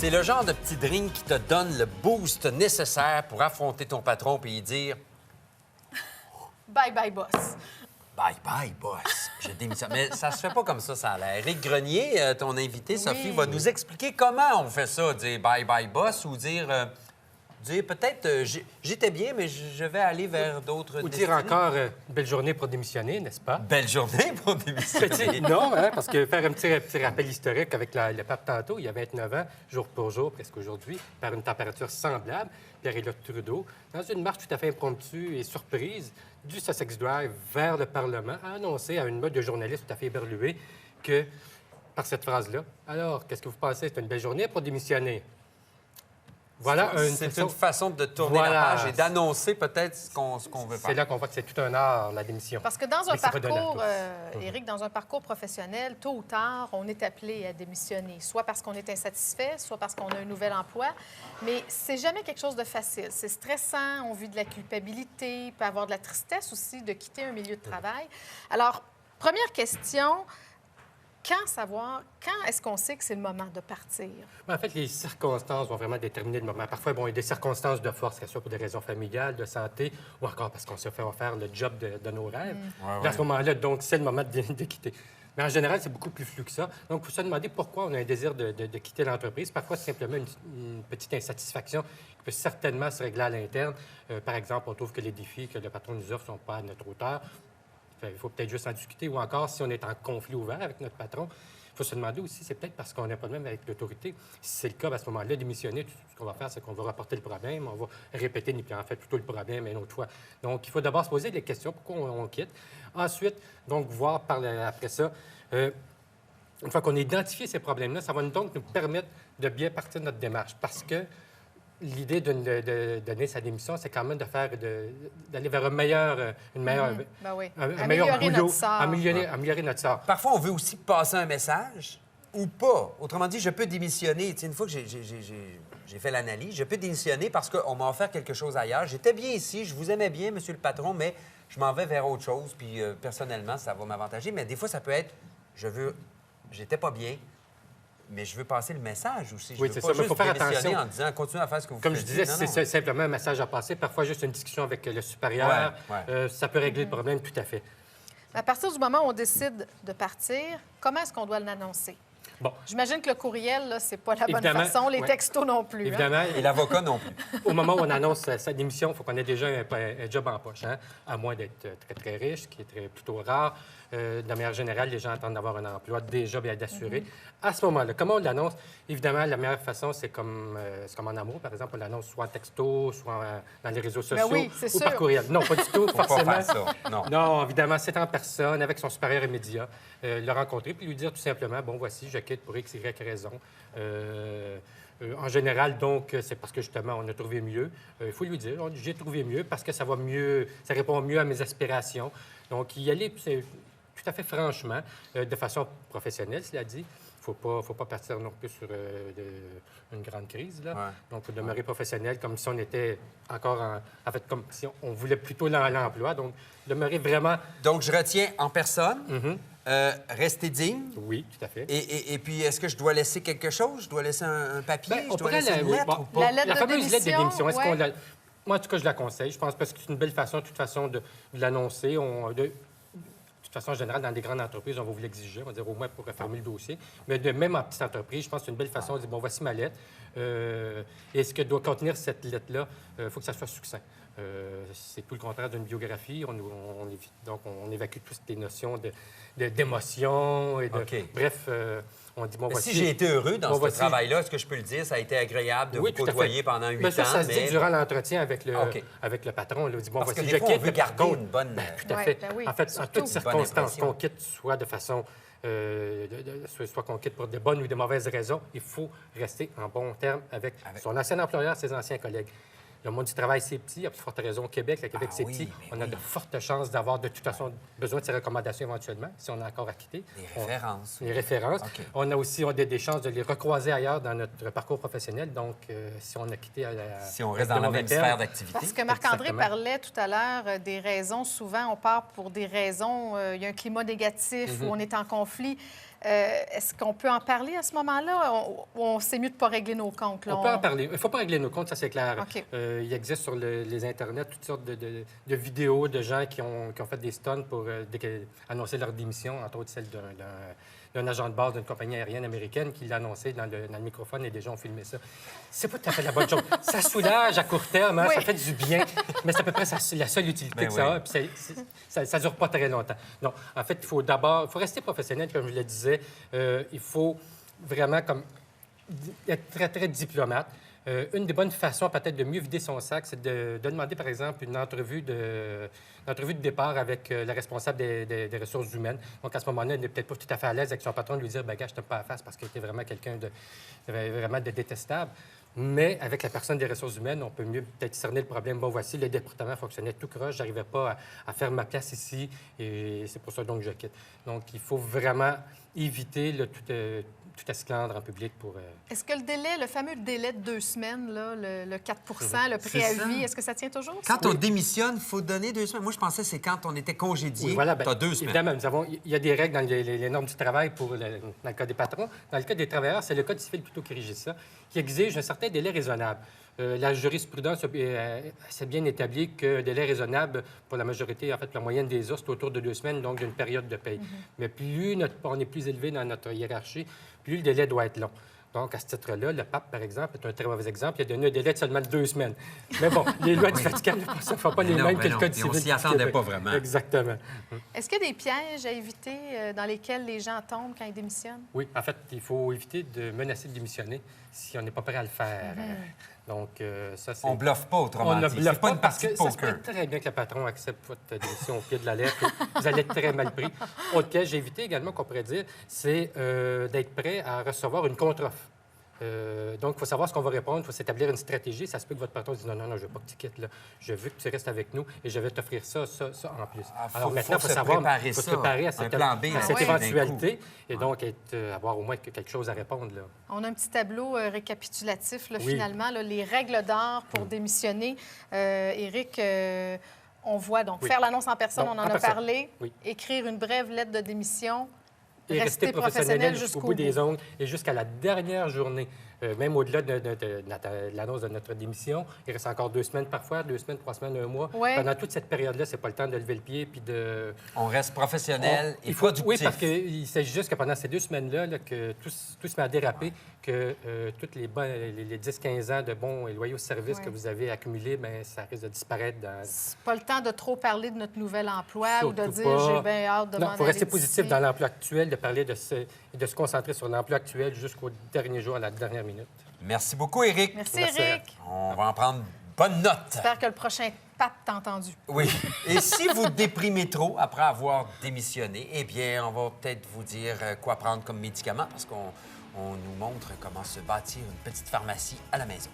C'est le genre de petit drink qui te donne le boost nécessaire pour affronter ton patron et lui dire Bye bye, boss. bye bye, boss. Je démissionne. Mais ça se fait pas comme ça a l'air. Éric Grenier, ton invité, Sophie, va nous expliquer comment on fait ça, dire bye bye, boss, ou dire peut-être j'étais bien, mais je vais aller vers d'autres Ou dire destinées. encore belle journée pour démissionner, n'est-ce pas? Belle journée pour démissionner. Non, hein, parce que faire un petit rappel historique avec le pape tantôt, il y a 29 ans, jour pour jour, presque aujourd'hui, par une température semblable, Pierre-Éliott Trudeau, dans une marche tout à fait impromptue et surprise du Sussex Drive vers le Parlement, a annoncé à une meute de journalistes tout à fait éberlués que, par cette phrase-là, alors, qu'est-ce que vous pensez? C'est une belle journée pour démissionner? Voilà C'est une façon de tourner la page et d'annoncer peut-être ce qu'on veut faire. C'est là qu'on voit que c'est tout un art, la démission. Parce que dans un Mais c'est pas donné à parcours, tous. Éric, dans un parcours professionnel, tôt ou tard, on est appelé à démissionner, soit parce qu'on est insatisfait, soit parce qu'on a un nouvel emploi. Mais c'est jamais quelque chose de facile. C'est stressant, on vit de la culpabilité, il peut y avoir de la tristesse aussi de quitter un milieu de travail. Alors, première question, quand est-ce qu'on sait que c'est le moment de partir? En fait, les circonstances vont vraiment déterminer le moment. Parfois, bon, il y a des circonstances de force, que ce soit pour des raisons familiales, de santé, ou encore parce qu'on se fait offrir le job de nos rêves. Ouais, À ce moment-là, donc, c'est le moment de quitter. Mais en général, c'est beaucoup plus flou que ça. Donc, il faut se demander pourquoi on a un désir de quitter l'entreprise. Parfois, c'est simplement une petite insatisfaction qui peut certainement se régler à l'interne. Par exemple, on trouve que les défis que le patron nous offre ne sont pas à notre hauteur. Il faut peut-être juste en discuter. Ou encore, si on est en conflit ouvert avec notre patron, il faut se demander aussi, c'est peut-être parce qu'on n'a pas de même avec l'autorité. Si c'est le cas, à ce moment-là, démissionner, tout ce qu'on va faire, c'est qu'on va rapporter le problème, on va répéter, puis en fait, plutôt le problème une autre fois. Donc, il faut d'abord se poser des questions, pourquoi on quitte. Ensuite, donc, voir après ça, une fois qu'on a identifié ces problèmes-là, ça va donc nous permettre de bien partir de notre démarche. Parce que l'idée de donner sa démission, c'est quand même d'aller vers une meilleure Ben oui. un meilleur Améliorer boulot, notre sort. améliorer notre sort. Parfois, on veut aussi passer un message ou pas. Autrement dit, je peux démissionner. Tu sais, une fois que j'ai fait l'analyse, je peux démissionner parce qu'on m'a offert quelque chose ailleurs. J'étais bien ici, je vous aimais bien, monsieur le patron, mais je m'en vais vers autre chose, puis personnellement, ça va m'avantager. Mais des fois, ça peut être, j'étais pas bien, mais je veux passer le message aussi. Je Oui, veux c'est pas ça, mais juste faut faire démissionner attention. en disant, continuez à faire ce que vous Comme faites. je disais, Non, c'est non. simplement un message à passer. Parfois, juste une discussion avec le supérieur, Ouais. ça peut régler le problème tout à fait. À partir du moment où on décide de partir, comment est-ce qu'on doit l'annoncer? Bon, J'imagine que le courriel, là, c'est pas la bonne Évidemment, façon. Les ouais. textos non plus. Hein? évidemment, Et l'avocat non plus. au moment où on annonce sa démission, il faut qu'on ait déjà un job en poche, hein? À moins d'être très, très riche, ce qui est plutôt rare. De manière générale, les gens attendent d'avoir un emploi déjà bien assuré. À ce moment-là, comment on l'annonce? Évidemment, la meilleure façon, c'est comme en amour. Par exemple, on l'annonce soit en texto, soit dans les réseaux sociaux oui, c'est ou par sûr. courriel. Non, pas du tout, Faut pas forcément. faire ça. Non. Non, évidemment, c'est en personne, avec son supérieur immédiat, le rencontrer, puis lui dire tout simplement, bon, voici, je quitte pour X, Y raison. En général, donc, c'est parce que, justement, on a trouvé mieux. Il faut lui dire, j'ai trouvé mieux parce que ça va mieux, ça répond mieux à mes aspirations. Donc, y aller, c'est tout à fait franchement, de façon professionnelle, cela dit. Il ne faut pas partir non plus sur une grande crise, là. Ouais. Donc, il faut demeurer professionnel comme si on était encore en fait, comme si on voulait plutôt l'emploi. Donc, demeurer vraiment... Donc, je retiens en personne, rester digne. Oui, tout à fait. Et puis, est-ce que je dois laisser quelque chose? Je dois laisser un papier? Ben, Je dois laisser une oui, lettre bon, ou pas? La lettre la de fameuse lettre de démission, démission, est-ce ouais. qu'on la... Moi, en tout cas, je la conseille. Je pense parce que c'est une belle façon, de toute façon, de l'annoncer. De toute façon, en général, dans des grandes entreprises, on va vous l'exiger, on va dire au moins pour refermer le dossier. Mais même en petite entreprise, je pense que c'est une belle façon de dire, bon, voici ma lettre. Et ce que doit contenir cette lettre-là, il faut que ça soit succinct. C'est tout le contraire d'une biographie. Donc, on évacue toutes les notions d'émotion et de... OK. Bref, on dit, bon, Mais voici... si j'ai été heureux dans Bon, ce voici- travail-là, est-ce que je peux le dire? Ça a été agréable de Oui, vous tout à fait. côtoyer pendant 8 Mais ça, ans. ça se dit mais- durant l'entretien avec OK. avec le patron. Il dit, bon, Parce que voici, des je fois, on quitte, veut mais par garder contre... une bonne... Tout à Ouais, fait. ben oui, En fait, en surtout. toutes Bonne circonstances, impression. qu'on quitte, soit de façon... soit qu'on quitte pour de bonnes ou de mauvaises raisons, il faut rester en bon terme avec son ancien employeur, ses anciens collègues. Le monde du travail, c'est petit. À plus forte raison au Québec. Le Québec, Ah c'est oui, petit. mais On a oui. de fortes chances d'avoir, de toute façon, besoin de ces recommandations éventuellement, si on a encore à quitter. Des références. Les références. OK. On a aussi des chances de les recroiser ailleurs dans notre parcours professionnel. Donc, si on a quitté Si on avec reste de dans la mauvais même termes, sphère d'activité. Parce que Marc-André Exactement. parlait tout à l'heure des raisons. Souvent, on part pour des raisons, il y a un climat négatif ou on est en conflit. Est-ce qu'on peut en parler à ce moment-là ou on sait mieux de ne pas régler nos comptes? Là? On peut en parler. Il ne faut pas régler nos comptes, ça c'est clair. OK. Il existe sur les Internets toutes sortes de vidéos de gens qui ont fait des stunts pour annoncer leur démission, entre autres celle d'un agent de base d'une compagnie aérienne américaine qui l'a annoncé dans le microphone et des gens ont filmé ça. C'est pas tout à fait la bonne chose. Ça soulage à court terme, hein, Oui. ça fait du bien, mais c'est à peu près la seule utilité que ça a. Puis ça ne dure pas très longtemps. Non, en fait, il faut rester professionnel, comme je le disais. Il faut vraiment être très, très diplomate. Une des bonnes façons peut-être de mieux vider son sac, c'est de demander, par exemple, une entrevue de départ avec le responsable des ressources humaines. Donc, à ce moment-là, il n'est peut-être pas tout à fait à l'aise avec son patron de lui dire « gars, je ne t'aime pas à la face parce qu'il était vraiment quelqu'un vraiment de détestable ». Mais avec la personne des ressources humaines, on peut mieux peut-être cerner le problème. Bon, voici, le département fonctionnait tout croche, je n'arrivais pas à faire ma place ici et c'est pour ça donc que je quitte. Donc, il faut vraiment éviter tout esclandre en public pour... Est-ce que le fameux délai de 2 semaines, là, le 4 le C'est préavis, ça. est-ce que ça tient toujours? Quand on démissionne, il faut donner 2 semaines. Moi, je pensais que c'est quand on était congédié. Oui, voilà, tu as 2 semaines. Évidemment, il y a des règles dans les normes du travail dans le cas des patrons. Dans le cas des travailleurs, c'est le Code civil plutôt qui régit ça, qui exige un certain délai raisonnable. La jurisprudence s'est bien établi qu'un délai raisonnable pour la majorité, en fait, la moyenne des heures, c'est autour de 2 semaines, donc d'une période de paye. Mais plus on est plus élevé dans notre hiérarchie, plus le délai doit être long. Donc, à ce titre-là, le pape, par exemple, est un très mauvais exemple. Il a donné un délai de seulement 2 semaines. Mais bon, les lois du Vatican ne font pas les mêmes que le Code civil. On s'y attendait pas vraiment. Exactement. Est-ce qu'il y a des pièges à éviter dans lesquels les gens tombent quand ils démissionnent? Oui, en fait, il faut éviter de menacer de démissionner si on n'est pas prêt à le faire. Donc, ça, c'est... On bluffe pas, autrement On ne dit. bluffe C'est pas une parce partie que de ça se poker. peut très bien que le patron accepte votre démission au pied de la lettre. Vous allez être très mal pris. Autre piège, j'ai évité également qu'on pourrait dire, c'est d'être prêt à recevoir une contre-offre. Donc, il faut savoir ce qu'on va répondre, il faut s'établir une stratégie. Ça se peut que votre patron dise non, je veux pas que tu quittes, là. Je veux que tu restes avec nous et je vais t'offrir ça en plus. Alors maintenant, il faut se préparer à cette, plan B, à cette oui. éventualité et donc avoir au moins quelque chose à répondre. Là. On a un petit tableau récapitulatif, là, Oui. finalement, là, les règles d'or pour démissionner. Éric, on voit donc Oui. faire l'annonce en personne, Donc, on en en a personne. parlé, Oui. écrire une brève lettre de démission, Et rester professionnel jusqu'au bout des bout. ongles et jusqu'à la dernière journée. Même au-delà de l'annonce de notre démission, il reste encore 2 semaines parfois, 2 semaines, 3 semaines, 1 mois. Ouais. Pendant toute cette période-là, c'est pas le temps de lever le pied puis de... On reste professionnel et productif. Oui, parce qu'il s'agit juste que pendant ces 2 semaines-là, là, que tout se met à déraper, que tous les 10-15 ans de bons et loyaux services Ouais. que vous avez accumulés, bien, ça risque de disparaître dans... C'est pas le temps de trop parler de notre nouvel emploi ou de Surtout dire pas. j'ai bien hâte de m'en Non, aller il faut rester d'ici. positif dans l'emploi actuel, de parler de se concentrer sur l'emploi actuel jusqu'au dernier jour, à la dernière minute. Merci beaucoup, Éric. Merci, Merci. Éric. On va en prendre bonne note. J'espère que le prochain pape t'a entendu. Oui. Et si vous déprimez trop après avoir démissionné, eh bien, on va peut-être vous dire quoi prendre comme médicament parce qu'on nous montre comment se bâtir une petite pharmacie à la maison.